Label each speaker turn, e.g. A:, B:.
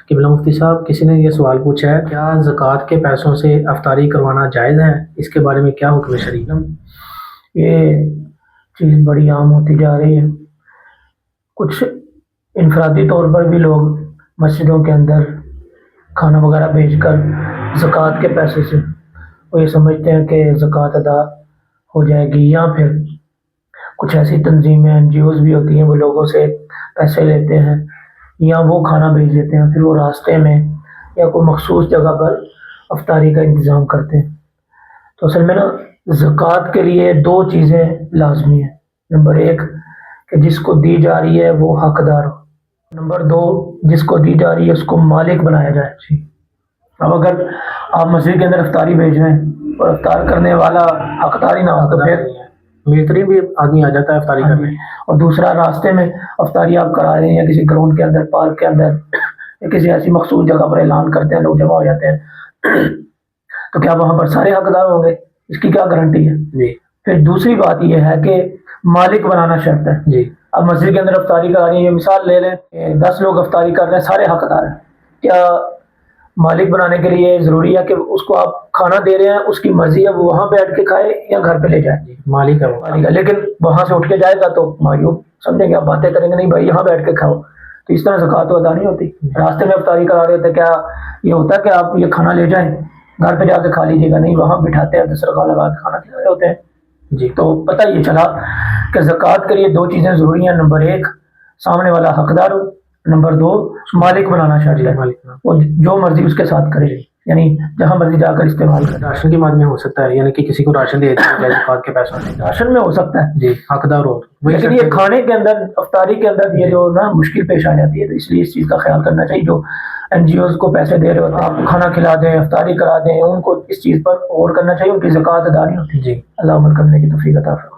A: قبلہ مفتی صاحب، کسی نے یہ سوال پوچھا ہے، کیا زکوٰۃ کے پیسوں سے افطاری کروانا جائز ہے؟ اس کے بارے میں کیا حکم شرعی؟
B: یہ چیز بڑی عام ہوتی جا رہی ہے. کچھ انفرادی طور پر بھی لوگ مسجدوں کے اندر کھانا وغیرہ بھیج کر زکوٰۃ کے پیسے سے وہ یہ سمجھتے ہیں کہ زکوٰۃ ادا ہو جائے گی، یا پھر کچھ ایسی تنظیمیں این جی اوز بھی ہوتی ہیں، وہ لوگوں سے پیسے لیتے ہیں یا وہ کھانا بھیج دیتے ہیں، پھر وہ راستے میں یا کوئی مخصوص جگہ پر افطاری کا انتظام کرتے ہیں. تو اصل میں نا زکوٰۃ کے لیے دو چیزیں لازمی ہیں. نمبر ایک کہ جس کو دی جا رہی ہے وہ حقدار ہو. نمبر دو، جس کو دی جا رہی ہے اس کو مالک بنایا جائے. اب اگر آپ مسجد کے اندر افطاری بھیج رہے ہیں اور افطار کرنے والا حقدار ہی نہ ہو تو پھر
A: میتری بھی آدمی آ جاتا ہے افطاری کرنے،
B: اور دوسرا راستے میں افطاری آپ کرا رہے ہیں یا کسی گراؤنڈ کے اندر، پارک کے اندر یا کسی ایسی مخصوص جگہ پر اعلان کرتے ہیں، لوگ جمع ہو جاتے ہیں، تو کیا وہاں پر سارے حقدار ہوں گے؟ اس کی کیا گارنٹی ہے؟
A: جی.
B: پھر دوسری بات یہ ہے کہ مالک بنانا شرط ہے.
A: جی.
B: اب مسجد کے اندر افطاری کرا رہی ہے، مثال لے لیں 10 لوگ افطاری کر رہے ہیں، سارے حقدار ہیں. کیا مالک بنانے کے لیے ضروری ہے کہ اس کو آپ کھانا دے رہے ہیں اس کی مرضی ہے وہ وہاں بیٹھ کے کھائے یا گھر پہ لے جائے؟
A: مالک ہے وہ.
B: مالک ہے، لیکن وہاں سے اٹھ کے جائے گا تو معیوب سمجھیں گے، آپ باتیں کریں گے، نہیں بھائی یہاں بیٹھ کے کھاؤ. تو اس طرح زکوٰۃ تو ادا نہیں ہوتی. راستے میں افطاری کرا رہے ہوتے، کیا یہ ہوتا ہے کہ آپ یہ کھانا لے جائیں گھر پہ جا کے کھا لیجیے گا؟ نہیں، وہاں بٹھاتے ہیں، دسترخوان لگا کے کھانا کھلا رہے ہوتے ہیں.
A: جی.
B: تو پتہ یہ چلا کہ زکوٰۃ کے لیے دو چیزیں ضروری ہیں. نمبر ایک سامنے والا حقدار ہو، نمبر دو مالک بنانا شامل ہے. وہ جو مرضی اس کے ساتھ کرے، یعنی جہاں مرضی جا کر استعمال کرے.
A: راشن کے بعد میں ہو سکتا ہے، یعنی کہ کسی کو راشن دے دیا جائے زکوٰۃ کے پیسوں سے،
B: راشن میں ہو سکتا ہے
A: جی حقدار ہو.
B: لیکن یہ کھانے کے اندر، افطاری کے اندر یہ جو نا مشکل پیش آ جاتی ہے. تو اس لیے اس چیز کا خیال کرنا چاہیے. جو این جی اوز کو پیسے دے رہے ہوتے ہیں، آپ کو کھانا کھلا دیں، افطاری کرا دیں، ان کو اس چیز پر غور کرنا چاہیے. ان کی زکوٰۃ ادا نہیں ہوتی.
A: جی.
B: اللہ عمل کرنے کی توفیق عطا فرمائے.